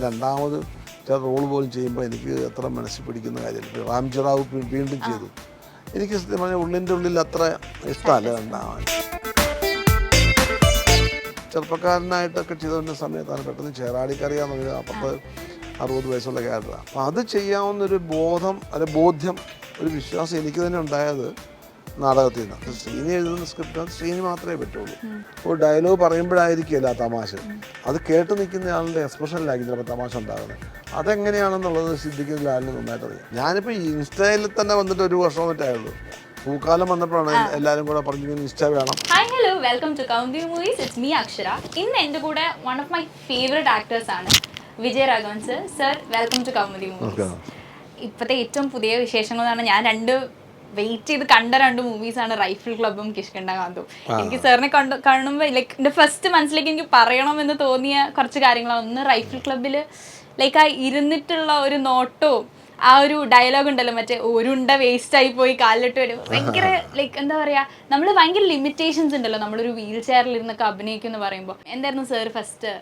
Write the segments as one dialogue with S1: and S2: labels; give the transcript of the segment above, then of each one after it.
S1: രണ്ടാമത് ചില റോൾ പോലും ചെയ്യുമ്പോൾ എനിക്ക് അത്ര മനസ്സിൽ പിടിക്കുന്ന കാര്യമില്ല. റാംജി റാവു വീണ്ടും ചെയ്തു. എനിക്ക് സത്യം പറഞ്ഞാൽ ഉള്ളിൻ്റെ ഉള്ളിൽ അത്ര ഇഷ്ടമല്ല രണ്ടാമത്. ചെറുപ്പക്കാരനായിട്ടൊക്കെ ചെയ്തുകൊണ്ട സമയത്താണ് പെട്ടെന്ന് ചേറാടിക്കറിയാന്ന് 40-60 വയസ്സുള്ള ക്യാരക്ടറാണ്. അപ്പോൾ അത് ചെയ്യാവുന്നൊരു ബോധ്യം ഒരു വിശ്വാസം എനിക്ക് തന്നെ ഉണ്ടായത് നാടകത്തിൽ നിന്ന്. ശ്രീനി എഴുതുന്ന സ്ക്രിപ്റ്റ് ശ്രീനി മാത്രമേ പറ്റുള്ളൂ. ഒരു ഡയലോഗ് പറയുമ്പോഴായിരിക്കില്ല തമാശ, അത് കേട്ട് നിൽക്കുന്ന ആളുടെ എക്സ്പ്രഷനിലായിരിക്കും ചിലപ്പോൾ തമാശ ഉണ്ടാകുന്നത്. അതെങ്ങനെയാണെന്നുള്ളത് സിദ്ദിഖിന് ലാലിന് നന്നായിട്ട് അറിയാം. ഞാനിപ്പോൾ ഈ ഇൻസ്റ്റയിൽ തന്നെ വന്നിട്ട് 1 വർഷം വന്നിട്ടായുള്ളൂ. പൂക്കാലം വന്നപ്പോഴാണ് എല്ലാവരും കൂടെ പറഞ്ഞു ഇൻസ്റ്റ വേണം.
S2: Hi hello, welcome to Kaumudi movies. It's me Akshara. ഇന്ന് എൻ്റെ കൂടെ one of my favourite actors ആണ് Vijayaraghavan sir. Sir, welcome to Kaumudi movies. ഇപ്പോഴത്തെ ഏറ്റവും പുതിയ വിശേഷങ്ങളാണ്, ഞാൻ വെയിറ്റ് ചെയ്ത് കണ്ട 2 മൂവീസാണ് റൈഫിൾ ക്ലബും കിഷ്കിന്ധ കാന്തും. എനിക്ക് സാറിനെ കാണുമ്പോൾ ലൈക്ക് എൻ്റെ ഫസ്റ്റ് മനസ്സിലേക്ക് എനിക്ക് പറയണമെന്ന് തോന്നിയ കുറച്ച് കാര്യങ്ങളാണ്. ഒന്ന്, റൈഫിൾ ക്ലബിൽ ലൈക്ക് ആ ഇരുന്നിട്ടുള്ള ഒരു നോട്ടവും ആ ഒരു ഡയലോഗ് ഉണ്ടല്ലോ, മറ്റേ ഒരുണ്ട വേസ്റ്റ് ആയി പോയി കാലിലിട്ട് വരും, ഭയങ്കര ലൈക്ക് എന്താ പറയാ, നമ്മൾ ഭയങ്കര ലിമിറ്റേഷൻസ് ഉണ്ടല്ലോ നമ്മളൊരു വീൽ ചെയറിൽ ഇരുന്നൊക്കെ അഭിനയിക്കും എന്ന് പറയുമ്പോൾ. എന്തായിരുന്നു സാർ ഫസ്റ്റ്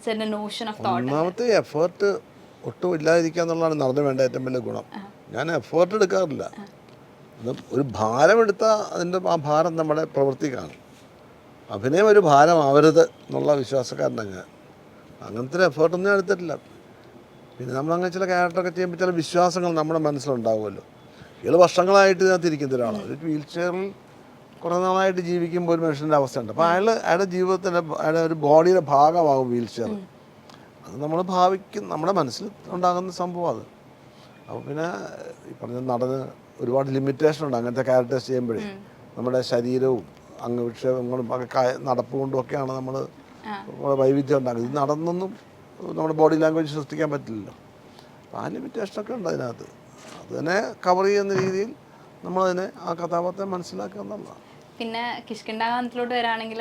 S2: സാറിന്റെ നോഷൻ ഓഫ് തോട്ട്?
S1: ഒന്നാമത്തെ എഫേർട്ട് ഒട്ടും ഇല്ലാതിരിക്കുക എന്നുള്ളതാണ് നടന്നു വേണ്ട ഏറ്റവും വലിയ ഗുണം. ഞാൻ എഫേർട്ട് എടുക്കാറില്ല. ഒരു ഭാരം എടുത്താൽ അതിൻ്റെ ആ ഭാരം നമ്മുടെ പ്രവൃത്തിക്കാണ്. അഭിനയം ഒരു ഭാരമാവരുത് എന്നുള്ള വിശ്വാസക്കാരനാണ് ഞാൻ. അങ്ങനത്തെ ഒരു എഫേർട്ടൊന്നും ഞാൻ എടുത്തിട്ടില്ല. പിന്നെ നമ്മളങ്ങനെ ചില ക്യാരക്ടറൊക്കെ ചെയ്യുമ്പോൾ ചില വിശ്വാസങ്ങൾ നമ്മുടെ മനസ്സിലുണ്ടാവുമല്ലോ. ഇയാൾ വർഷങ്ങളായിട്ട് ഇതിനകത്തിരിക്കുന്ന ഒരാളാണ്. ഒരു വീൽ ചെയറിൽ കുറേ നാളായിട്ട് ജീവിക്കുമ്പോൾ ഒരു മനുഷ്യൻ്റെ അവസ്ഥയുണ്ട്. അപ്പോൾ അയാളുടെ ജീവിതത്തിൻ്റെ അയാളുടെ ഒരു ബോഡിയുടെ ഭാഗമാകും വീൽ ചെയർ. അത് നമ്മൾ നമ്മുടെ മനസ്സിൽ ഉണ്ടാകുന്ന സംഭവം അത്. അപ്പോൾ പിന്നെ ഈ പറഞ്ഞ നടന് ഒരുപാട് ലിമിറ്റേഷൻ ഉണ്ട് അങ്ങനത്തെ ക്യാരക്ടേഴ്സ് ചെയ്യുമ്പോഴേ. നമ്മുടെ ശരീരവും അംഗവിക്ഷേപങ്ങളും ഒക്കെ നടപ്പ് കൊണ്ടും ഒക്കെയാണ് നമ്മൾ വൈവിധ്യം ഉണ്ടാക്കുന്നത്. ഇത് നടന്നൊന്നും നമ്മുടെ ബോഡി ലാംഗ്വേജ് സൃഷ്ടിക്കാൻ പറ്റില്ലല്ലോ. അപ്പോൾ ആ ലിമിറ്റേഷനൊക്കെ ഉണ്ട് അതിനകത്ത്. അത് തന്നെ കവർ ചെയ്യുന്ന രീതിയിൽ നമ്മളതിനെ ആ കഥാപാത്രം മനസ്സിലാക്കുക എന്നുള്ളതാണ്.
S2: പിന്നെ കിഷ്കിന്ധ കാന്തത്തിലോട്ട് വരാണെങ്കിൽ,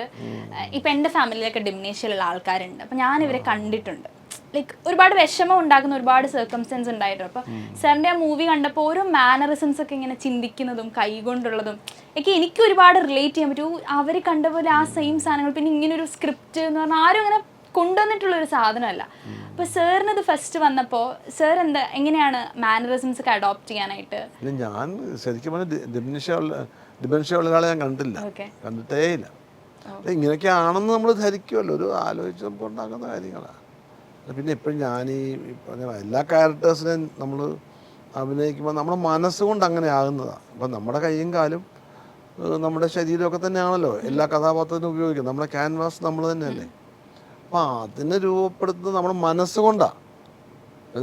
S2: ഇപ്പം എൻ്റെ ഫാമിലിയിലൊക്കെ ഡിമിനേഷ്യയിലുള്ള ആൾക്കാരുണ്ട്. അപ്പം ഞാൻ ഇവരെ കണ്ടിട്ടുണ്ട്. ലൈക്ക് ഒരുപാട് വിഷമം ഉണ്ടാക്കുന്ന ഒരുപാട് സർക്കംസ്റ്റൻസ് ഉണ്ടായിട്ടുണ്ട്. അപ്പോൾ സാറിൻ്റെ ആ മൂവി കണ്ടപ്പോൾ ഓരോ മാനറിസംസ് ഒക്കെ ഇങ്ങനെ ചിന്തിക്കുന്നതും കൈകൊണ്ടുള്ളതും ഒക്കെ എനിക്ക് ഒരുപാട് റിലേറ്റ് ചെയ്യാൻ പറ്റും. അവർ കണ്ട പോലെ ആ സെയിം സാധനങ്ങൾ പിന്നെ ഇങ്ങനൊരു സ്ക്രിപ്റ്റ് എന്ന് പറഞ്ഞാൽ ആരും അങ്ങനെ കൊണ്ടുവന്നിട്ടുള്ളൊരു സാധനമല്ല. അപ്പോൾ സാറിനത് ഫസ്റ്റ് വന്നപ്പോൾ സാർ എങ്ങനെയാണ് മാനറിസംസ് ഒക്കെ അഡോപ്റ്റ് ചെയ്യാനായിട്ട്?
S1: ഞാൻ ശരിക്കും പറഞ്ഞാൽ ഡിമെൻഷ്യ ഉള്ള ഒരാളെ ഞാൻ കണ്ടിട്ടേ ഇല്ല. ഇങ്ങനെയൊക്കെ ആണെന്ന് നമ്മൾ ധരിക്കുമല്ലോ, ഒരു ആലോചിച്ചപ്പോൾ ഉണ്ടാക്കുന്ന കാര്യങ്ങളാണ്. പിന്നെ ഇപ്പോഴും ഞാൻ ഈ പറഞ്ഞ എല്ലാ ക്യാരക്ടേഴ്സിനെയും നമ്മൾ അഭിനയിക്കുമ്പോൾ നമ്മുടെ മനസ്സുകൊണ്ട് അങ്ങനെ ആകുന്നതാണ്. അപ്പം നമ്മുടെ കൈയും കാലും നമ്മുടെ ശരീരമൊക്കെ തന്നെയാണല്ലോ എല്ലാ കഥാപാത്രത്തിനും ഉപയോഗിക്കുന്നത്. നമ്മുടെ ക്യാൻവാസ് നമ്മൾ തന്നെയല്ലേ. അപ്പം അതിനെ രൂപപ്പെടുത്തുന്നത് നമ്മുടെ മനസ്സുകൊണ്ടാണ്.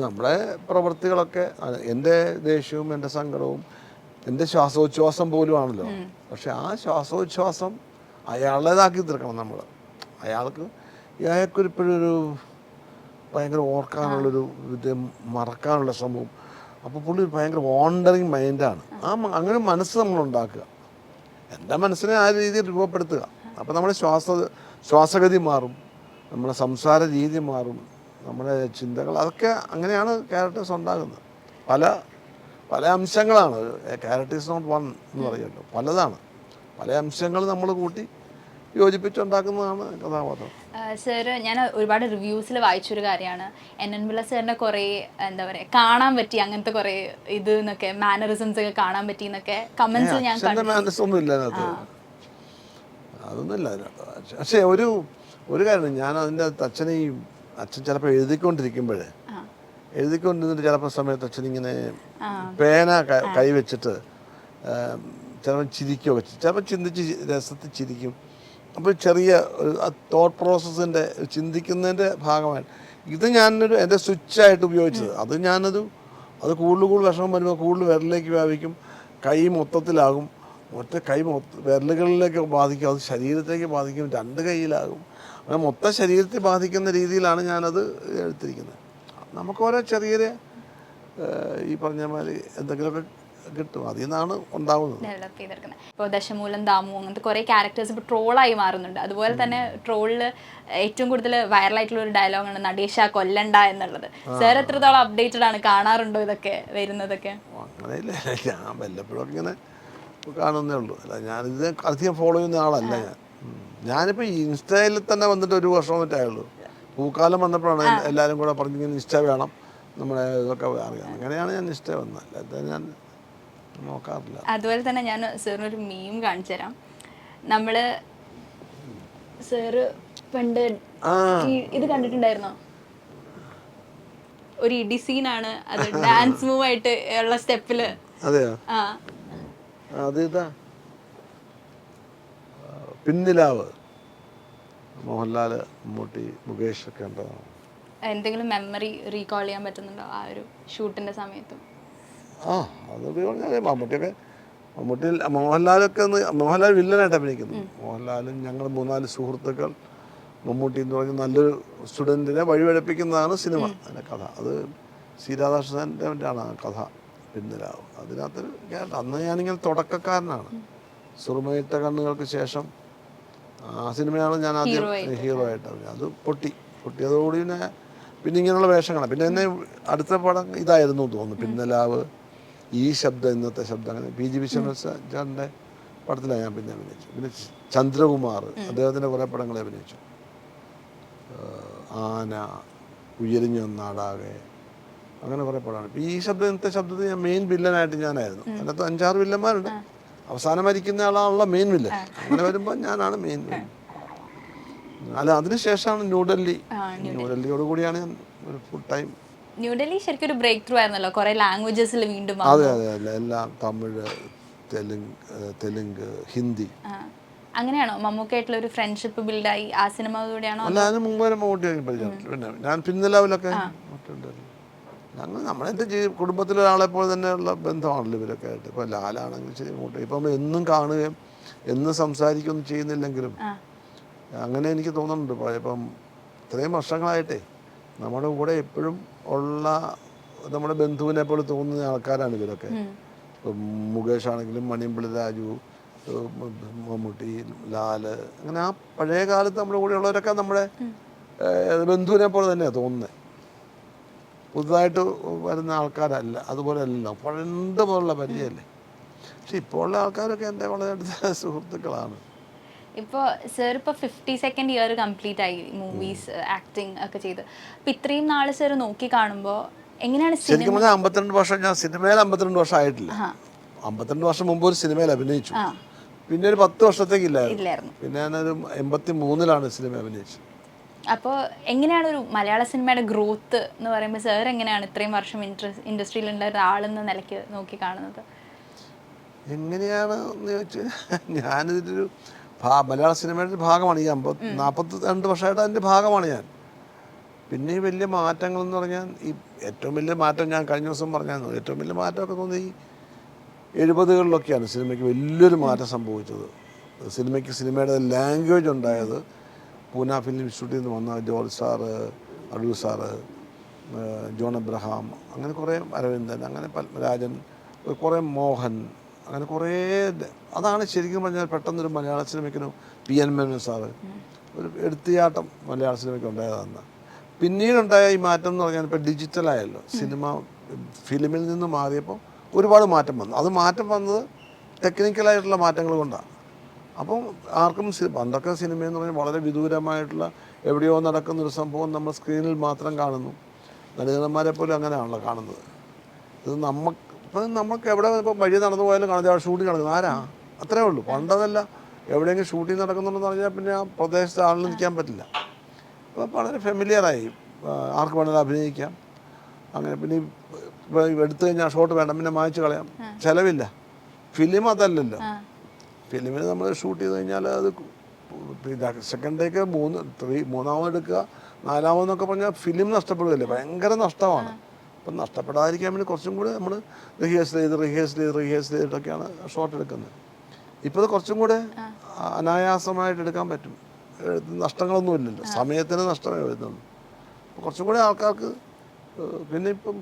S1: നമ്മുടെ പ്രവൃത്തികളൊക്കെ എൻ്റെ ദേഷ്യവും എൻ്റെ സങ്കടവും എൻ്റെ ശ്വാസോച്ഛ്വാസം പോലും ആണല്ലോ. പക്ഷെ ആ ശ്വാസോച്ഛ്വാസം അയാളുടേതാക്കി തീർക്കണം നമ്മൾ. അയാൾക്കൊരിപ്പോഴൊരു ഭയങ്കര ഓർക്കാനുള്ളൊരു ഇത് മറക്കാനുള്ള ശ്രമവും. അപ്പോൾ പുള്ളി ഭയങ്കര വാണ്ടറിങ് മൈൻഡാണ്. അങ്ങനെ മനസ്സ് നമ്മളുണ്ടാക്കുക, എൻ്റെ മനസ്സിനെ ആ രീതിയിൽ രൂപപ്പെടുത്തുക. അപ്പോൾ നമ്മുടെ ശ്വാസഗതി മാറും, നമ്മുടെ സംസാര രീതി മാറും, നമ്മുടെ ചിന്തകൾ അതൊക്കെ അങ്ങനെയാണ് ക്യാരക്ടേഴ്സ് ഉണ്ടാകുന്നത്. പല അംശങ്ങളാണ്. ക്യാരക്ടേഴ്സ് നോട്ട് വൺ എന്ന് പറയുമല്ലോ, പലതാണ്. പല അംശങ്ങൾ നമ്മൾ കൂട്ടി യോജിപ്പിച്ചുണ്ടാക്കുന്നതാണ് കഥാപാത്രം.
S2: സാറ്, ഞാൻ ഒരുപാട് റിവ്യൂസിൽ വായിച്ചൊരു കാര്യമാണ് എൻ പിള്ള സാറിൻ്റെ കുറേ എന്താ പറയുക കാണാൻ പറ്റി അങ്ങനത്തെ കുറേ ഇത് എന്നൊക്കെ മാനറിസംസ് ഒക്കെ കാണാൻ പറ്റി എന്നൊക്കെ കമന്റ്സിൽ ഞാൻ
S1: മാനറിസം ഇല്ല അതിനകത്ത്, അതൊന്നുമില്ല. പക്ഷേ ഒരു കാര്യം, ഞാൻ അതിൻ്റെ അച്ഛൻ ചിലപ്പോൾ എഴുതിക്കൊണ്ടിരുന്നിട്ട് ചിലപ്പോൾ സമയത്ത് അച്ഛനിങ്ങനെ പേന കൈവച്ചിട്ട് ചിലപ്പോൾ ചിരിക്കുകയൊക്കെ, ചിലപ്പോൾ ചിന്തിച്ച് രസത്തിൽ ചിരിക്കും. അപ്പോൾ ചെറിയ തോട്ട് പ്രോസസ്സിൻ്റെ ചിന്തിക്കുന്നതിൻ്റെ ഭാഗമായി ഇത് ഞാനൊരു എൻ്റെ സ്വിച്ചായിട്ട് ഉപയോഗിച്ചത്. അത് കൂടുതൽ വിഷമം വരുമ്പോൾ കൂടുതൽ വിരലിലേക്ക് വ്യാപിക്കും, കൈ മൊത്തത്തിലാകും. കൈ വിരലുകളിലേക്ക് ബാധിക്കും, അത് ശരീരത്തേക്ക് ബാധിക്കും, 2 കൈയിലാകും. അങ്ങനെ മൊത്തം ശരീരത്തെ ബാധിക്കുന്ന രീതിയിലാണ് ഞാനത് എടുത്തിരിക്കുന്നത്. നമുക്ക് ഓരോ ചെറിയ ഈ പറഞ്ഞ മാതിരി എന്തെങ്കിലുമൊക്കെ കിട്ടും, അതിൽ നിന്നാണ് ഉണ്ടാവുന്നത്.
S2: ഡെവലപ്പ് ചെയ്തെടുക്കുന്നത്. ഇപ്പോൾ ദശമൂലം ദാമു അങ്ങനത്തെ കുറേ ക്യാരക്ടേഴ്സ് ഇപ്പോൾ ട്രോളായി മാറുന്നുണ്ട്. അതുപോലെ തന്നെ ട്രോളിൽ ഏറ്റവും കൂടുതൽ വൈറലായിട്ടുള്ള ഒരു ഡയലോഗാണ് നടേശ കൊല്ലണ്ട എന്നുള്ളത്. സാർ എത്രത്തോളം അപ്ഡേറ്റഡ് ആണ്, കാണാറുണ്ടോ ഇതൊക്കെ വരുന്നതൊക്കെ?
S1: അങ്ങനെയില്ല, ഞാൻ വല്ലപ്പോഴും ഇങ്ങനെ കാണുന്നേ ഉള്ളൂ. അല്ല, ഞാനിത് അധികം ഫോളോ ചെയ്യുന്ന ആളല്ല. ഞാനിപ്പോൾ ഈ ഇൻസ്റ്റയിൽ തന്നെ വന്നിട്ട് 1 വർഷം വന്നിട്ടായുള്ളൂ. പൂക്കാലം വന്നപ്പോഴാണ് എല്ലാവരും കൂടെ പറഞ്ഞിങ്ങനെ നിഷ്ഠ വേണം, നമ്മുടെ ഇതൊക്കെ അറിയാം. അങ്ങനെയാണ് ഞാൻ നിഷ്ഠ വന്നത്, അല്ലാതെ ഞാൻ നോക്കാറില്ല.
S2: അതുപോലെ തന്നെ ഞാൻ സാറിനൊരു മീം കാണിച്ചു തരാം. നമ്മള് സാറ് പണ്ട് ഇത് കണ്ടിട്ടുണ്ടായിരുന്നോ? ഒരു ഇടി സീനാണ് അത്, ഡാൻസ് മൂവ് ആയിട്ട് ഉള്ള സ്റ്റെപ്പില്.
S1: അതെയോ? അത് ഇതാ പിന്നിലാവ്, മോഹൻലാൽ, മമ്മൂട്ടി, മുകേഷ് ഒക്കെ ഉണ്ടതാണ്.
S2: എന്തെങ്കിലും മെമ്മറി റീകോൾ ചെയ്യാൻ പറ്റുന്നുണ്ടോ ആ ഒരു ഷൂട്ടിന്റെ സമയത്തും?
S1: അത് മമ്മൂട്ടി മോഹൻലാലൊക്കെ മോഹൻലാൽ വില്ലനായിട്ട് അഭിനയിക്കുന്നു. മോഹൻലാലും ഞങ്ങൾ 3-4 സുഹൃത്തുക്കൾ, മമ്മൂട്ടി എന്ന് പറഞ്ഞ നല്ലൊരു സ്റ്റുഡൻറ്റിനെ വഴിവഴപ്പിക്കുന്നതാണ് സിനിമ. അതിൻ്റെ കഥ അത് സി രാധാകൃഷ്ണൻ്റെ ആണ് ആ കഥ, പിന്നിലാവും. അതിനകത്ത് അന്ന് ഞാനിങ്ങനെ തുടക്കക്കാരനാണ്. സുറുമയിട്ട കണ്ണുകൾക്ക് ശേഷം ആ സിനിമയാണ് ഞാൻ ആദ്യം ഹീറോ ആയിട്ട് അത് പൊട്ടിയതോടുകൂടി പിന്നെ ഇങ്ങനെയുള്ള വേഷങ്ങളാണ്. പിന്നെ എന്നെ അടുത്ത പടം ഇതായിരുന്നു തോന്നുന്നു, പിന്നലാവ്, ഈ ശബ്ദം, ഇന്നത്തെ ശബ്ദം. അങ്ങനെ PG വിശ്വനാഥൻ്റെ പടത്തിലാണ് ഞാൻ പിന്നെ അഭിനയിച്ചു. പിന്നെ ചന്ദ്രകുമാർ, അദ്ദേഹത്തിൻ്റെ കുറേ പടങ്ങളെ അഭിനയിച്ചു. ആന, ഉയരിഞ്ഞൊന്നാടാകെ, അങ്ങനെ കുറേ പടമാണ്. ഈ ശബ്ദം, ഇന്നത്തെ ശബ്ദത്തിൽ ഞാൻ മെയിൻ വില്ലനായിട്ട് ഞാനായിരുന്നു. അതിനകത്ത് 5-6 വില്ലന്മാരുണ്ട്. അവസാനം മരിക്കുന്ന ആളാണുള്ള മെയിൻ വില്ലൻ. അങ്ങനെ വരുമ്പോൾ ഞാനാണ് മെയിൻ വില്ലൻ. അല്ല, അതിനുശേഷമാണ് ന്യൂഡൽഹിയോട് കൂടിയാണ് ഞാൻ ഒരു ഫുൾ ടൈം.
S2: ന്യൂഡൽഹി ശരിക്കും ഒരു ബ്രേക്ക് ത്രൂ ആയിരുന്നല്ലോ, കുറെ ലാംഗ്വേജസിൽ വീണ്ടും.
S1: അതെ, എല്ലാം തമിഴ്, തെലുങ്ക്, ഹിന്ദി.
S2: അങ്ങനെയാണോ മമ്മൂക്കായിട്ടുള്ള ഒരു ഫ്രണ്ട്ഷിപ്പ് ബിൽഡായി ആ സിനിമയിലൂടെയാണോ?
S1: അല്ല, അതിന് മുമ്പ് വരെ മമ്മൂട്ടി പരിചയപ്പെട്ടു. പിന്നെ ഞാൻ പിന്നിലാവിലൊക്കെ നമ്മളെൻ്റെ കുടുംബത്തിലെ ഒരാളെ പോലെ തന്നെയുള്ള ബന്ധമാണല്ലോ ഇവരൊക്കെ ആയിട്ട്. ഇപ്പോൾ ലാലാണെങ്കിൽ ശരി, മമ്മൂട്ടി ഇപ്പം എന്നും കാണുകയും എന്നും സംസാരിക്കുകയൊന്നും ചെയ്യുന്നില്ലെങ്കിലും അങ്ങനെ എനിക്ക് തോന്നുന്നുണ്ട്. ഇപ്പം ഇത്രയും വർഷങ്ങളായിട്ടേ നമ്മുടെ കൂടെ എപ്പോഴും ഉള്ള നമ്മുടെ ബന്ധുവിനെ പോലെ തോന്നുന്ന ആൾക്കാരാണ് ഇവരൊക്കെ. ഇപ്പം മുകേഷ് ആണെങ്കിലും, മണിയമ്പിളി രാജു, മമ്മൂട്ടി, ലാല്, അങ്ങനെ ആ പഴയ കാലത്ത് നമ്മുടെ കൂടെ ഉള്ളവരൊക്കെ നമ്മുടെ ബന്ധുവിനെ പോലെ തന്നെയാണ് തോന്നുന്നത്. പുതുതായിട്ട് വരുന്ന ആൾക്കാരല്ല, അതുപോലെ അല്ലല്ലോ, പണ്ട് പോലുള്ള പരിചയമല്ലേ. പക്ഷെ ഇപ്പോൾ ഉള്ള ആൾക്കാരൊക്കെ എൻ്റെ വളരെ അടുത്ത സുഹൃത്തുക്കളാണ്.
S2: ഇപ്പോൾ സാർ ഇപ്പോൾ 52nd ഇയർ കംപ്ലീറ്റ് ആയി മൂവീസ് ആക്ടിങ് ഒക്കെ ചെയ്ത്. അപ്പം ഇത്രയും നാൾ സാർ നോക്കി കാണുമ്പോൾ എങ്ങനെയാണ്?
S1: ശരിക്കും പറഞ്ഞാൽ 52 വർഷം ഞാൻ സിനിമയിൽ 52 വർഷം ആയിട്ടില്ല. 52 വർഷം മുമ്പ് ഒരു സിനിമയിൽ അഭിനയിച്ചു. പിന്നെ ഒരു 10 വർഷത്തേക്ക് ഇല്ലായിരുന്നു. പിന്നെ ഞാനൊരു 83-ലാണ് സിനിമ അഭിനയിച്ചത്.
S2: അപ്പോൾ എങ്ങനെയാണ് ഒരു മലയാള സിനിമയുടെ ഗ്രോത്ത് എന്ന് പറയുമ്പോൾ സാർ എങ്ങനെയാണ് ഇത്രയും വർഷം ഇൻഡസ്ട്രിയിൽ ഉണ്ടായിരുന്ന ആളെന്ന നിലയ്ക്ക് നോക്കി കാണുന്നത്?
S1: എങ്ങനെയാണ് എന്ന് ചോദിച്ചാൽ, ഞാനിതിലൊരു മലയാള സിനിമയുടെ ഒരു ഭാഗമാണ്. ഈ 42 വർഷമായിട്ട് അതിൻ്റെ ഭാഗമാണ് ഞാൻ. പിന്നെ ഈ വലിയ മാറ്റങ്ങൾ എന്ന് പറഞ്ഞാൽ, ഈ ഏറ്റവും വലിയ മാറ്റം ഞാൻ കഴിഞ്ഞ ദിവസം പറഞ്ഞായിരുന്നു. ഏറ്റവും വലിയ മാറ്റമൊക്കെ തോന്നി ഈ 70-കളിലൊക്കെയാണ് സിനിമയ്ക്ക് വലിയൊരു മാറ്റം സംഭവിച്ചത്. സിനിമയുടെ ലാംഗ്വേജ് ഉണ്ടായത് പൂന ഫിലിം ഇൻസ്റ്റിറ്റ്യൂട്ടിൽ നിന്ന് വന്ന George sir, Adoor sir, John Abraham, അങ്ങനെ കുറേ, അരവിന്ദൻ, അങ്ങനെ പത്മരാജൻ, കുറേ മോഹൻ, അങ്ങനെ കുറേ. അതാണ് ശരിക്കും പറഞ്ഞാൽ പെട്ടെന്നൊരു മലയാള സിനിമയ്ക്കൊരു PN മേനോൻ സാറ് ഒരു എടുത്തിയാട്ടം മലയാള സിനിമയ്ക്ക് ഉണ്ടായതാണ്. പിന്നീടുണ്ടായ ഈ മാറ്റം എന്ന് പറഞ്ഞാൽ ഇപ്പോൾ ഡിജിറ്റലായല്ലോ സിനിമ. ഫിലിമിൽ നിന്ന് മാറിയപ്പോൾ ഒരുപാട് മാറ്റം വന്നു. അത് മാറ്റം വന്നത് ടെക്നിക്കലായിട്ടുള്ള മാറ്റങ്ങൾ കൊണ്ടാണ്. അപ്പം ആർക്കും പണ്ടൊക്കെ സിനിമയെന്ന് പറഞ്ഞാൽ വളരെ വിദൂരമായിട്ടുള്ള എവിടെയോ നടക്കുന്നൊരു സംഭവം നമ്മൾ സ്ക്രീനിൽ മാത്രം കാണുന്നു. നടിനന്മാരെ പോലും അങ്ങനെയാണല്ലോ കാണുന്നത്. ഇത് നമുക്ക് എവിടെ ഇപ്പോൾ വഴി നടന്നു പോയാലും കാണുന്നത് ഷൂട്ടിങ് നടക്കുന്നത് ആരാ, അത്രേ ഉള്ളൂ. പണ്ടതല്ല, എവിടെയെങ്കിലും ഷൂട്ടിങ് നടക്കുന്നുണ്ടെന്ന് പറഞ്ഞാൽ പിന്നെ ആ പ്രദേശത്ത് ആളിന് നിൽക്കാൻ പറ്റില്ല. അപ്പോൾ വളരെ ഫെമിലിയറായി, ആർക്ക് വേണമെങ്കിലും അഭിനയിക്കാം. അങ്ങനെ പിന്നെ ഇപ്പോൾ എടുത്തു കഴിഞ്ഞാൽ ഷോട്ട് വേണ്ട, പിന്നെ മായ്ച്ചു കളയാം, ചിലവില്ല. ഫിലിം അതല്ലല്ലോ. ഫിലിമിന് നമ്മൾ ഷൂട്ട് ചെയ്ത് കഴിഞ്ഞാൽ അത് സെക്കൻഡ് ടേക്ക് 3 എടുക്കുക, 4-ാമതെന്നൊക്കെ പറഞ്ഞാൽ ഫിലിം നഷ്ടപ്പെടുകയല്ലേ, ഭയങ്കര നഷ്ടമാണ്. അപ്പം നഷ്ടപ്പെടാതിരിക്കാൻ വേണ്ടി കുറച്ചും കൂടെ നമ്മൾ റിഹേഴ്സൽ ചെയ്തിട്ടൊക്കെയാണ് ഷോട്ട് എടുക്കുന്നത്. ഇപ്പോൾ അത് കുറച്ചും കൂടെ അനായാസമായിട്ട് എടുക്കാൻ പറ്റും. നഷ്ടങ്ങളൊന്നും ഇല്ലല്ലോ, സമയത്തിന് നഷ്ടമേ വരുന്നുള്ളൂ. കുറച്ചും കൂടെ ആൾക്കാർക്ക്. പിന്നെ ഇപ്പം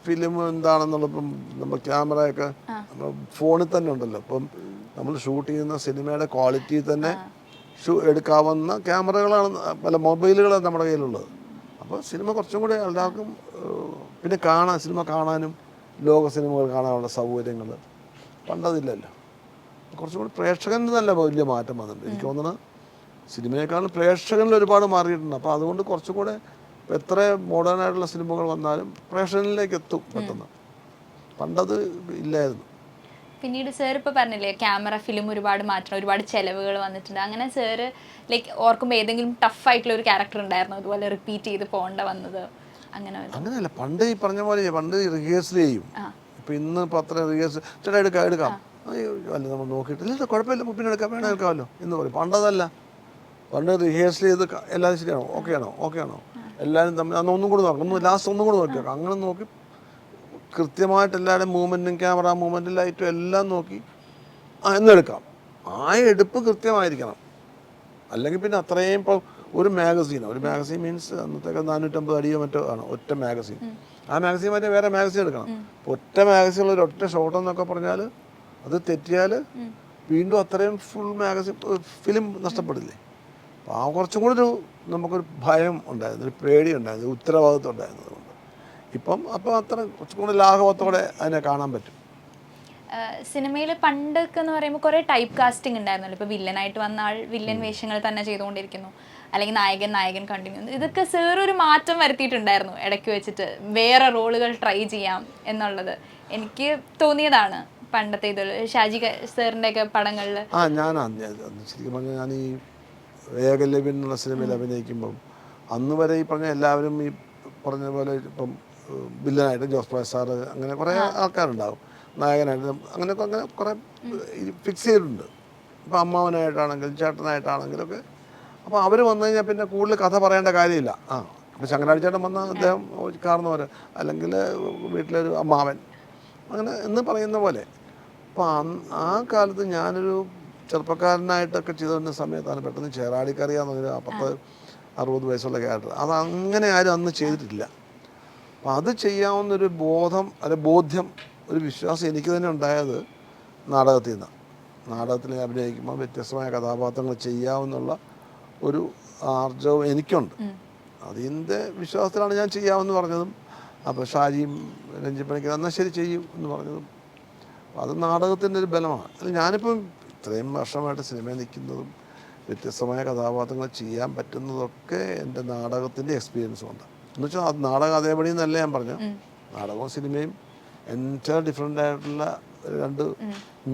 S1: ഫിലിം എന്താണെന്നുള്ളപ്പം നമ്മൾ ക്യാമറയൊക്കെ നമ്മൾ ഫോണിൽ തന്നെ ഉണ്ടല്ലോ. ഇപ്പം നമ്മൾ ഷൂട്ട് ചെയ്യുന്ന സിനിമയുടെ ക്വാളിറ്റി തന്നെ എടുക്കാവുന്ന ക്യാമറകളാണ്, പല മൊബൈലുകളാണ് നമ്മുടെ കയ്യിലുള്ളത്. അപ്പോൾ സിനിമ കുറച്ചും കൂടെ എല്ലാവർക്കും പിന്നെ സിനിമ കാണാനും ലോക സിനിമകൾ കാണാനുള്ള സൗകര്യങ്ങൾ പണ്ടതില്ലല്ലോ. കുറച്ചും കൂടി പ്രേക്ഷകന് നല്ല വലിയ മാറ്റം വന്നിട്ടുണ്ട്. എനിക്ക് തോന്നുന്നത് സിനിമയെക്കാളും പ്രേക്ഷകരിൽ ഒരുപാട് മാറിയിട്ടുണ്ട്. അപ്പോൾ അതുകൊണ്ട് കുറച്ചും കൂടെ ഇപ്പോൾ എത്ര മോഡേൺ ആയിട്ടുള്ള സിനിമകൾ വന്നാലും പ്രേക്ഷകരിലേക്ക് എത്തും പെട്ടെന്ന്. പണ്ടത് ഇല്ലായിരുന്നു.
S2: പിന്നീട് സാർ ഇപ്പോൾ പറഞ്ഞില്ലേ ക്യാമറ ഫിലിം ഒരുപാട് മാറ്റണം, ഒരുപാട് ചിലവുകൾ വന്നിട്ടുണ്ട്. അങ്ങനെ സാറ് ലൈക്ക് ഓർക്കുമ്പോൾ ഏതെങ്കിലും ടഫ് ആയിട്ടുള്ള ഒരു ക്യാരക്ടർ ഉണ്ടായിരുന്നു അതുപോലെ റിപ്പീറ്റ് ചെയ്ത് പോകേണ്ട വന്നത്?
S1: അങ്ങനെയല്ല, പണ്ട് ഈ പറഞ്ഞ പോലെ പണ്ട് റിഹേഴ്സൽ ചെയ്യും. ഇപ്പം ഇന്ന് ഇപ്പോൾ അത്ര റിഹേഴ്സൽ ചേട്ടാ എടുക്കാം അല്ല നമ്മൾ നോക്കിയിട്ടില്ല കുഴപ്പമില്ല പിന്നെ എടുക്കാമല്ലോ എന്ന് പറയും. പണ്ടതല്ല, പണ്ട് റിഹേഴ്സൽ ചെയ്ത് എല്ലാവരും ശരിയാണോ ഓക്കെ ആണോ എല്ലാവരും തമ്മിൽ അന്ന് ഒന്നും കൂടെ നോക്കാം, ലാസ്റ്റ് ഒന്നും കൂടെ നോക്കി നോക്കാം. അങ്ങനെ നോക്കി കൃത്യമായിട്ട് എല്ലാവരുടെയും മൂവ്മെൻറ്റും ക്യാമറ മൂവ്മെൻറ്റും ലൈറ്റും എല്ലാം നോക്കി എന്നെടുക്കാം. ആ എടുപ്പ് കൃത്യമായിരിക്കണം. അല്ലെങ്കിൽ പിന്നെ അത്രയും ഇപ്പോൾ ഒരു മാഗസീൻ മീൻസ് അന്നത്തേക്ക് 450 അടിയോ മറ്റോ ആണ് ഒറ്റ മാഗസീൻ. ആ മാഗസീൻ മറ്റേ വേറെ മാഗസീൻ എടുക്കണം. ഒറ്റ മാഗസീനിൽ ഒരു ഒറ്റ ഷോട്ട് എന്നൊക്കെ പറഞ്ഞാൽ അത് തെറ്റിയാൽ വീണ്ടും അത്രയും ഫുൾ മാഗസീൻ ഫിലിം നഷ്ടപ്പെടില്ലേ. അപ്പോൾ ആ കുറച്ചും കൂടി നമുക്കൊരു ഭയം ഉണ്ടായിരുന്നു, ഒരു പേടി ഉണ്ടായിരുന്നു, ഉത്തരവാദിത്വം ഉണ്ടായിരുന്നു. അതുകൊണ്ട് അപ്പോൾ അത്ര കുറച്ചും കൂടി ലാഘവത്തോടെ അതിനെ കാണാൻ പറ്റും.
S2: സിനിമയിൽ പണ്ടൊക്കെ എന്ന് പറയുമ്പോൾ കുറേ ടൈപ്പ് കാസ്റ്റിംഗ് ഉണ്ടായിരുന്നല്ലോ. ഇപ്പോൾ വില്ലനായിട്ട് വന്ന ആൾ വില്ലൻ വേഷങ്ങൾ തന്നെ ചെയ്തുകൊണ്ടിരിക്കുന്നു, അല്ലെങ്കിൽ നായകൻ കണ്ടിന്യൂ. ഇതൊക്കെ സാർ ഒരു മാറ്റം വരുത്തിയിട്ടുണ്ടായിരുന്നു ഇടയ്ക്ക് വെച്ചിട്ട്, വേറെ റോളുകൾ ട്രൈ ചെയ്യാം എന്നുള്ളത് എനിക്ക് തോന്നിയതാണ് പണ്ടത്തെ ഇതിൽ ഷാജി സാറിൻ്റെ ഒക്കെ പടങ്ങളിൽ.
S1: ഞാൻ ശരിക്കും പറഞ്ഞാൽ ഞാൻ ഈ വേഗലവ്യൻ എന്നുള്ള സിനിമയിൽ അഭിനയിക്കുമ്പം അന്ന് വരെ ഈ പറഞ്ഞ എല്ലാവരും ഈ പറഞ്ഞ പോലെ ഇപ്പം വില്ലനായിട്ട് ജോസ് പ്രകാശ് സാറ് അങ്ങനെ കുറേ ആൾക്കാരുണ്ടാകും, നായകനായിട്ട് അങ്ങനെ കുറേ ഫിക്സ് ചെയ്തിട്ടുണ്ട്. ഇപ്പം അമ്മാവനായിട്ടാണെങ്കിലും ചേട്ടനായിട്ടാണെങ്കിലും ഒക്കെ. അപ്പോൾ അവർ വന്നു കഴിഞ്ഞാൽ പിന്നെ കൂടുതൽ കഥ പറയേണ്ട കാര്യമില്ല. ഇപ്പോൾ ശങ്കരാടി ചേട്ടൻ വന്നാൽ അദ്ദേഹം കാരണവർ, അല്ലെങ്കിൽ വീട്ടിലൊരു അമ്മാവൻ, അങ്ങനെ എന്ന് പറയുന്ന പോലെ. അപ്പോൾ ആ കാലത്ത് ഞാനൊരു ചെറുപ്പക്കാരനായിട്ടൊക്കെ ചെയ്തുകൊണ്ട സമയത്താണ് പെട്ടെന്ന് ചേറാടിക്കറിയാന്ന് പറഞ്ഞൊരു 40-60 വയസ്സുള്ള ക്യാരക്ടർ. അതങ്ങനെ ആരും അന്ന് ചെയ്തിട്ടില്ല. അപ്പം അത് ചെയ്യാവുന്നൊരു ബോധ്യം ഒരു വിശ്വാസം എനിക്ക് തന്നെ ഉണ്ടായത് നാടകത്തിൽ നിന്നാണ്. നാടകത്തിൽ അഭിനയിക്കുമ്പോൾ വ്യത്യസ്തമായ കഥാപാത്രങ്ങൾ ചെയ്യാവുന്നുള്ള ഒരു ആർജവം എനിക്കുണ്ട്. അതിൻ്റെ വിശ്വാസത്തിലാണ് ഞാൻ ചെയ്യാമെന്ന് പറഞ്ഞതും. അപ്പോൾ ഷാജിയും രഞ്ജിപ്പണിക്ക് എന്നാൽ ശരി ചെയ്യും എന്ന് പറഞ്ഞതും അത് നാടകത്തിൻ്റെ ഒരു ബലമാണ്. അല്ല ഞാനിപ്പം ഇത്രയും വർഷമായിട്ട് സിനിമയിൽ നിൽക്കുന്നതും വ്യത്യസ്തമായ കഥാപാത്രങ്ങൾ ചെയ്യാൻ പറ്റുന്നതൊക്കെ എൻ്റെ നാടകത്തിൻ്റെ എക്സ്പീരിയൻസ് കൊണ്ട്. എന്ന് വെച്ചാൽ അത് നാടകം അതേപടി എന്നല്ല ഞാൻ പറഞ്ഞു. നാടകവും സിനിമയും എൻറ്റയർ ഡിഫറെൻ്റ് ആയിട്ടുള്ള രണ്ട്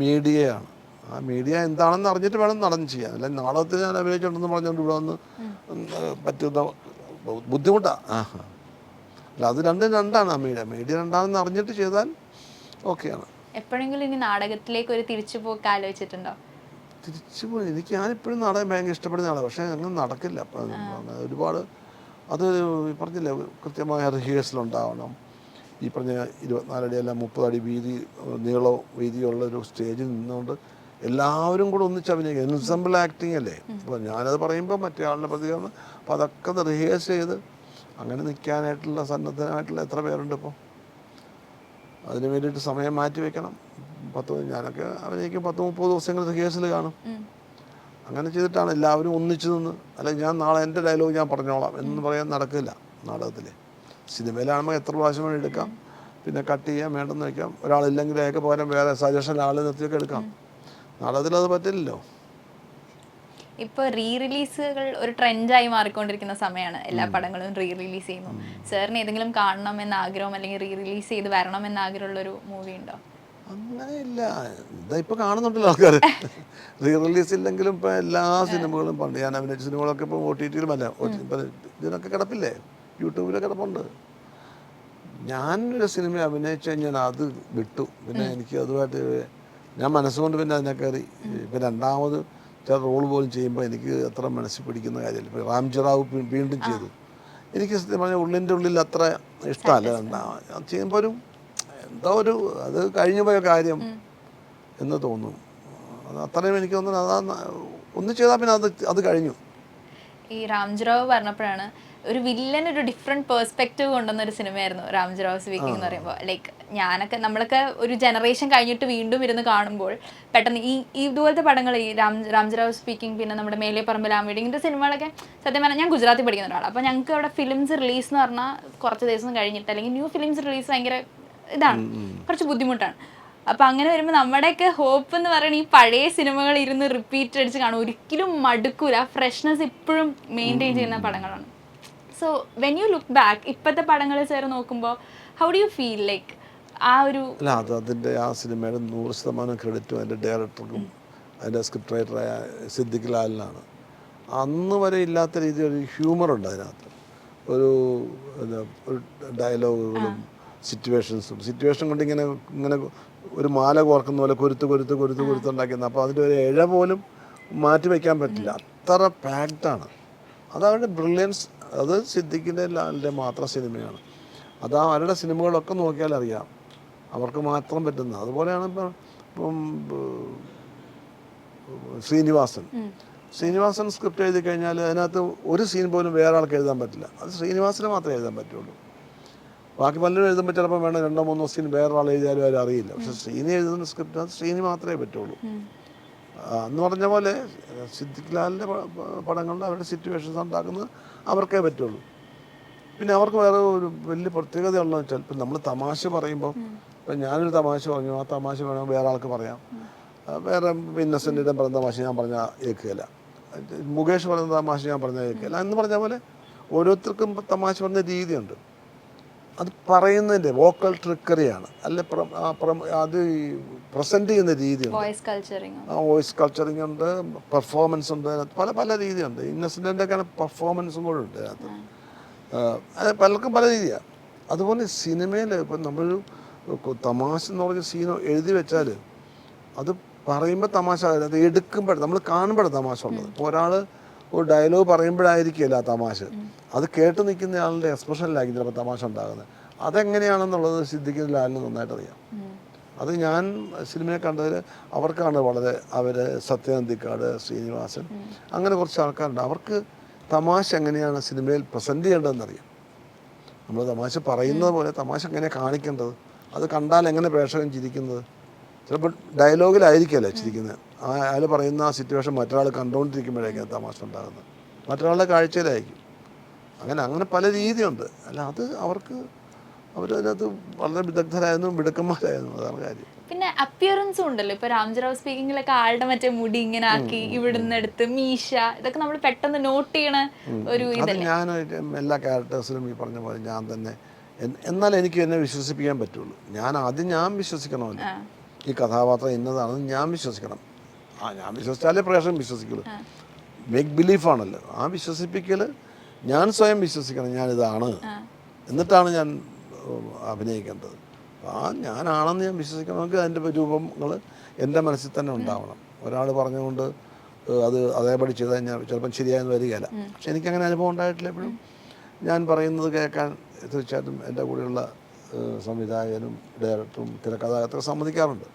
S1: മീഡിയയാണ്. ആ മീഡിയ എന്താണെന്ന് അറിഞ്ഞിട്ട് വേണം നടന്ന് ചെയ്യാൻ. അല്ല നാടകത്തിൽ ഞാൻ അഭിനയിച്ചിട്ടുണ്ടെന്ന് പറഞ്ഞുകൊണ്ട് ഇവിടെ വന്ന് പറ്റുന്ന ബുദ്ധിമുട്ടാണ്. അല്ല അത് രണ്ടാണ്. ആ മീഡിയ രണ്ടാണെന്ന് അറിഞ്ഞിട്ട് ചെയ്താൽ ഓക്കെയാണ്.
S2: എപ്പോഴെങ്കിലും ഇനി നാടകത്തിലേക്ക് ഒരു തിരിച്ചുപോക്ക് ആലോചിച്ചിട്ടുണ്ടോ?
S1: തിരിച്ചുപോയി ഞാനിപ്പോഴും നാടകം ഭയങ്കര ഇഷ്ടപ്പെടുന്ന ആളാണ്. പക്ഷേ അങ്ങനെ നടക്കില്ല. ഒരുപാട് അത് പറഞ്ഞില്ലേ, കൃത്യമായ റിഹേഴ്സൽ ഉണ്ടാവണം. ഈ പറഞ്ഞ 24 അടി അല്ല 30 അടി വീതിയുള്ളൊരു സ്റ്റേജിൽ നിന്നുകൊണ്ട് എല്ലാവരും കൂടെ ഒന്നിച്ച് അഭിനയിക്കുക. എൻസെമ്പിൾ ആക്ടിങ് അല്ലേ. അപ്പോൾ ഞാനത് പറയുമ്പോൾ മറ്റേ ആളുടെ പ്രതികരണം. അപ്പോൾ അതൊക്കെ റിഹേഴ്സ് ചെയ്ത് അങ്ങനെ നിൽക്കാനായിട്ടുള്ള സന്നദ്ധമായിട്ടുള്ള എത്ര പേരുണ്ട് ഇപ്പോൾ. അതിന് വേണ്ടിയിട്ട് സമയം മാറ്റി വെക്കണം. ഞാനൊക്കെ അഭിനയിക്കും 10-30 ദിവസങ്ങൾ റിഹേഴ്സൽ കാണും. അങ്ങനെ ചെയ്തിട്ടാണ് എല്ലാവരും ഒന്നിച്ചു നിന്ന്. അല്ലെങ്കിൽ ഞാൻ നാളെ എൻ്റെ ഡയലോഗ് ഞാൻ പറഞ്ഞോളാം എന്ന് പറയാൻ നടക്കില്ല നാടകത്തിൽ. സിനിമയിലാകുമ്പോൾ എത്ര പ്രാവശ്യം വേണ്ടി എടുക്കാം, പിന്നെ കട്ട് ചെയ്യാൻ വേണ്ടെന്ന് വയ്ക്കാം. ഒരാളില്ലെങ്കിൽ അതൊക്കെ പകരം വേറെ സജഷൻ ആൾ നിർത്തിയൊക്കെ എടുക്കാം. നാടകത്തിൽ അത് പറ്റില്ലല്ലോ.
S2: ഇപ്പോൾ റിലീസുകൾ ഒരു ട്രെൻഡായി മാറിക്കൊണ്ടിരിക്കുന്ന സമയമാണ്. എല്ലാ പടങ്ങളും റിലീസ് ചെയ്യുന്നു. സാറിന് ഏതെങ്കിലും കാണണം എന്ന ആഗ്രഹം അല്ലെങ്കിൽ റിലീസ് ചെയ്ത് വരണം എന്ന ആഗ്രഹമുള്ളൊരു മൂവി ഉണ്ടോ?
S1: അങ്ങനെയില്ല. ഇതാ ഇപ്പോൾ കാണുന്നുണ്ടല്ലോ ആൾക്കാർ. റിലീസ് ഇല്ലെങ്കിലും ഇപ്പോൾ എല്ലാ സിനിമകളും പണ്ട് ഞാൻ അഭിനയിച്ച സിനിമകളൊക്കെ ഇപ്പോൾ OTT-യിലും അല്ല ഇതിനൊക്കെ കിടപ്പില്ലേ, യൂട്യൂബിലൊക്കെ കിടപ്പുണ്ട്. ഞാനൊരു സിനിമ അഭിനയിച്ചു കഴിഞ്ഞാൽ അത് വിട്ടു. പിന്നെ എനിക്ക് അതുമായിട്ട് ഞാൻ മനസ്സുകൊണ്ട് പിന്നെ അതിനെ കയറി. ഇപ്പം രണ്ടാമത് ചില റോൾ പോലും ചെയ്യുമ്പോൾ എനിക്ക് അത്ര മനസ്സിൽ പിടിക്കുന്ന കാര്യമില്ല. ഇപ്പോൾ റാംജിറാവു വീണ്ടും ചെയ്തു. എനിക്ക് സത്യം പറഞ്ഞാൽ ഉള്ളിൻ്റെ ഉള്ളിൽ അത്ര ഇഷ്ടമല്ല. ചെയ്യുമ്പോൾ എന്തോ അത് കഴിഞ്ഞു പോയ കാര്യം എന്ന് തോന്നും. അത് അത്രയും എനിക്ക് തോന്നുന്നു. അതാ ഒന്ന് ചെയ്താൽ പിന്നെ അത് കഴിഞ്ഞു.
S2: ഈ റാംജിറാവു പറഞ്ഞപ്പോഴാണ് ഒരു വില്ലൻ ഒരു ഡിഫറെൻറ്റ് പേഴ്സ്പെക്റ്റീവ് കൊണ്ടുവന്നൊരു സിനിമയായിരുന്നു റാംജിറാവു സ്പീക്കിംഗ് എന്ന് പറയുമ്പോൾ. ലൈക്ക് നമ്മളൊക്കെ ഒരു ജനറേഷൻ കഴിഞ്ഞിട്ട് വീണ്ടും ഇരുന്ന് കാണുമ്പോൾ പെട്ടെന്ന് ഇതുപോലത്തെ പടങ്ങൾ, ഈ റാംജിറാവു സ്പീക്കിംഗ്, പിന്നെ നമ്മുടെ മേലെ പറമ്പിൽ ആംവീടി, ഇങ്ങനത്തെ സിനിമകളൊക്കെ സത്യം പറഞ്ഞാൽ ഞാൻ ഗുജറാത്തിൽ പഠിക്കുന്ന ഒരാളാണ്. അപ്പോൾ ഞങ്ങൾക്ക് അവിടെ ഫിലിംസ് റിലീസ് എന്ന് പറഞ്ഞാൽ കുറച്ച് ദിവസം കഴിഞ്ഞിട്ട്, അല്ലെങ്കിൽ ന്യൂ ഫിലിംസ് റിലീസ് ഭയങ്കര ഇതാണ്, കുറച്ച് ബുദ്ധിമുട്ടാണ്. അപ്പം അങ്ങനെ വരുമ്പോൾ നമ്മുടെയൊക്കെ ഹോപ്പ് എന്ന് പറയുന്നത് ഈ പഴയ സിനിമകൾ ഇരുന്ന് റിപ്പീറ്റ് അടിച്ച് കാണും, ഒരിക്കലും മടുക്കൂല, ആ ഫ്രഷ്നെസ് ഇപ്പോഴും മെയിൻറ്റെയിൻ ചെയ്യുന്ന പടങ്ങളാണ്. So when you look back ഇപ്പോഴത്തെ പടങ്ങൾ ചേർന്ന് നോക്കുമ്പോൾ how do you feel like ആ ഒരു
S1: അല്ല അത് അതിൻ്റെ ആ സിനിമയുടെ 100% ക്രെഡിറ്റും അതിൻ്റെ ഡയറക്ടർക്കും അതിൻ്റെ സ്ക്രിപ്റ്റ് റൈറ്ററായ സിദ്ദിഖ് ലാലിനാണ്. അന്ന് വരെ ഇല്ലാത്ത രീതിയിൽ ഒരു ഹ്യൂമറുണ്ട് അതിനകത്ത്. ഒരു ഒരു ഡയലോഗുകളും സിറ്റുവേഷൻ കൊണ്ട് ഇങ്ങനെ ഇങ്ങനെ ഒരു മാല കോർക്കുന്ന പോലെ കൊരുത്തുണ്ടാക്കിയത്. അപ്പോൾ അതിൻ്റെ ഒരു ഇഴ പോലും മാറ്റി വയ്ക്കാൻ പറ്റില്ല, അത്ര പാക്ഡാണ്. അതവരുടെ ബ്രില്യൻസ്. അത് സിദ്ദിഖിൻ്റെ ലാലിൻ്റെ മാത്രം സിനിമയാണ്. അത് അവരുടെ സിനിമകളൊക്കെ നോക്കിയാൽ അറിയാം, അവർക്ക് മാത്രം പറ്റുന്ന. അതുപോലെയാണ് ഇപ്പം ശ്രീനിവാസൻ സ്ക്രിപ്റ്റ് എഴുതി കഴിഞ്ഞാൽ അതിനകത്ത് ഒരു സീൻ പോലും വേറെ ആൾക്ക് എഴുതാൻ പറ്റില്ല. അത് ശ്രീനിവാസന് മാത്രമേ എഴുതാൻ പറ്റുള്ളൂ. ബാക്കി പലരും എഴുതുമ്പോൾ ചിലപ്പോൾ വേണം 2-3 സീൻ വേറെ ആൾ എഴുതിയാലും അവർ അറിയില്ല. പക്ഷെ ശ്രീനി എഴുതുന്ന സ്ക്രിപ്റ്റ് അത് ശ്രീനി മാത്രമേ പറ്റുള്ളൂ. എന്ന് പറഞ്ഞ പോലെ സിദ്ദിഖ് ലാലിൻ്റെ പടങ്ങളിൽ അവരുടെ സിറ്റുവേഷൻസ് ഉണ്ടാക്കുന്നത് അവർക്കേ പറ്റുള്ളൂ. പിന്നെ അവർക്ക് വേറെ ഒരു വലിയ പ്രത്യേകത ഉള്ളതെന്ന് വെച്ചാൽ ഇപ്പം നമ്മൾ തമാശ പറയുമ്പോൾ, ഇപ്പം ഞാനൊരു തമാശ പറഞ്ഞു, ആ തമാശ വേണം വേറെ ആൾക്ക് പറയാം. വേറെ ഇന്നസെൻറ്റിൻ്റെ പറഞ്ഞ തമാശ ഞാൻ പറഞ്ഞാൽ കേൾക്കുകയില്ല, മുകേഷ് പറയുന്ന തമാശ ഞാൻ പറഞ്ഞാൽ കേൾക്കുകയില്ല എന്ന് പറഞ്ഞ പോലെ ഓരോരുത്തർക്കും തമാശ പറഞ്ഞ രീതിയുണ്ട്. അത് പറയുന്നതിൻ്റെ വോക്കൽ ട്രിക്കറിയാണ്, അല്ലെ അത് പ്രസൻറ്റ് ചെയ്യുന്ന രീതിയുണ്ട്. വോയിസ് കൾച്ചറിങ് ഉണ്ട്, പെർഫോമൻസ് ഉണ്ട്, പല പല രീതിയുണ്ട്. ഇന്നസെൻറ്റിൻ്റെ ഒക്കെ പെർഫോമൻസും കൂടെ ഉണ്ട് അതിനകത്ത്. അത് പലർക്കും പല രീതിയാണ്. അതുപോലെ സിനിമയിൽ ഇപ്പം നമ്മളൊരു തമാശ എന്ന് പറഞ്ഞ സീൻ എഴുതി വെച്ചാൽ അത് പറയുമ്പോൾ തമാശ, അത് എടുക്കുമ്പോൾ നമ്മൾ കാണുമ്പോഴാണ് തമാശ ഉള്ളത്. ഇപ്പോൾ ഒരാൾ ഒരു ഡയലോഗ് പറയുമ്പോഴായിരിക്കില്ല ആ തമാശ, അത് കേട്ട് നിൽക്കുന്ന ആളുടെ എക്സ്പ്രഷനിലായിരിക്കും ചിലപ്പോൾ തമാശ ഉണ്ടാകുന്നത്. അതെങ്ങനെയാണെന്നുള്ളത് സിദ്ദിഖിന് ലാലിന് നന്നായിട്ട് അറിയാം. അത് ഞാൻ സിനിമയെ കണ്ടതിൽ അവർക്കാണ് വളരെ, അവർ സത്യനന്ദിക്കാട്, ശ്രീനിവാസൻ, അങ്ങനെ കുറച്ച് ആൾക്കാരുണ്ട്. അവർക്ക് തമാശ എങ്ങനെയാണ് സിനിമയിൽ പ്രസൻറ്റ് ചെയ്യേണ്ടതെന്നറിയാം. നമ്മൾ തമാശ പറയുന്നത് പോലെ തമാശ എങ്ങനെയാണ് കാണിക്കേണ്ടത്, അത് കണ്ടാൽ എങ്ങനെ പ്രേക്ഷകൻ ചിരിക്കുന്നത്. ചിലപ്പോൾ ഡയലോഗിലായിരിക്കുമല്ലോ ചിരിക്കുന്നത്, അയാൾ പറയുന്ന ആ സിറ്റുവേഷൻ മറ്റൊരാൾ കണ്ടുകൊണ്ടിരിക്കുമ്പോഴായിരിക്കും തമാശ ഉണ്ടാകുന്നത്, മറ്റൊരാളുടെ കാഴ്ചയിലായിരിക്കും. അങ്ങനെ പല രീതിയുണ്ട്. അല്ല അത് അവരതിനകത്ത് വളരെ വിദഗ്ധരായിരുന്നു, മിടുക്കന്മാരായിരുന്നു, അതാണ് കാര്യം.
S2: പിന്നെ അപ്പിയറൻസും ഉണ്ടല്ലോ. ഇപ്പൊ രാംജറാവ് സ്പീക്കിങ്ങിലൊക്കെ ആളുടെ മറ്റേ മുടി ഇങ്ങനെ ആക്കി ഇവിടുന്ന് എടുത്ത് മീശ, ഇതൊക്കെ നമ്മൾ പെട്ടെന്ന് നോട്ട് ചെയ്യണ ഒരു ഇതല്ലേ.
S1: ഞാൻ എല്ലാ ക്യാരക്ടേഴ്സിലും ഈ പറഞ്ഞ പോലെ ഞാൻ തന്നെ, എന്നാൽ എനിക്ക് എന്നെ വിശ്വസിപ്പിക്കാൻ പറ്റുള്ളൂ. ഞാൻ വിശ്വസിക്കണമല്ലോ ഈ കഥാപാത്രം ഇന്നതാണെന്ന് ഞാൻ വിശ്വസിക്കണം. ഞാൻ വിശ്വസിച്ചാലേ പ്രേക്ഷകൻ വിശ്വസിക്കുള്ളൂ. മേക്ക് ബിലീഫാണല്ലോ ആ വിശ്വസിപ്പിക്കൽ. ഞാൻ സ്വയം വിശ്വസിക്കണം ഞാനിതാണ്, എന്നിട്ടാണ് ഞാൻ അഭിനയിക്കേണ്ടത്. ഞാനാണെന്ന് ഞാൻ വിശ്വസിക്കണമെങ്കിൽ അതിൻ്റെ രൂപങ്ങൾ എൻ്റെ മനസ്സിൽ തന്നെ ഉണ്ടാവണം. ഒരാൾ പറഞ്ഞുകൊണ്ട് അത് അതേപടി ചെയ്ത് കഴിഞ്ഞാൽ ചിലപ്പം ശരിയായെന്ന് വരികയില്ല. പക്ഷെ എനിക്കങ്ങനെ അനുഭവം ഉണ്ടായിട്ടില്ല. എപ്പോഴും ഞാൻ പറയുന്നത് കേൾക്കാൻ തീർച്ചയായിട്ടും എൻ്റെ കൂടെയുള്ള സംവിധായകനും ഡയറക്ടറും തിരക്കഥാകൃത്തൊക്കെ സമ്മതിക്കാറുണ്ട്.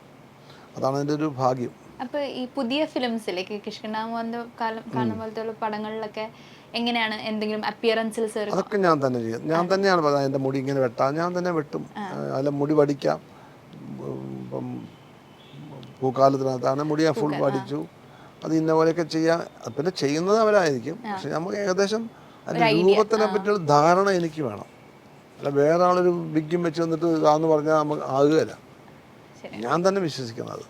S1: അതാണ് എൻ്റെ ഒരു ഭാഗ്യം.
S2: അപ്പോൾ ഈ പുതിയ ഫിലിംസിലേക്ക് കിഷ്കിണ്ടാമോഹൻ്റെ കാലം കാണുന്ന പോലത്തെ പടങ്ങളിലൊക്കെ എങ്ങനെയാണ് എന്തെങ്കിലും അപ്പിയറൻസിൽ?
S1: അതൊക്കെ ഞാൻ തന്നെ ചെയ്യും. ഞാൻ തന്നെയാണ് പറയുന്നത്, എൻ്റെ മുടി ഇങ്ങനെ വെട്ടാം, ഞാൻ തന്നെ വെട്ടും. അല്ല മുടി വടിക്കാം. ഇപ്പം പൂക്കാലത്തിനകത്താണ് മുടി ഞാൻ ഫുൾ വടിച്ചു. അത് ഇന്ന പോലെയൊക്കെ ചെയ്യാം. പിന്നെ ചെയ്യുന്നത് അവരായിരിക്കും, പക്ഷെ നമുക്ക് ഏകദേശം അതിൻ്റെ രൂപത്തിനെ പറ്റിയുള്ള ധാരണ എനിക്ക് വേണം. അല്ല വേറെ ആളൊരു വിഗ്ഗും വെച്ച് വന്നിട്ട് ഇതാന്ന് പറഞ്ഞാൽ നമുക്ക് ആകുകയില്ല. ഞാൻ തന്നെ വിശ്വസിക്കുന്നത്.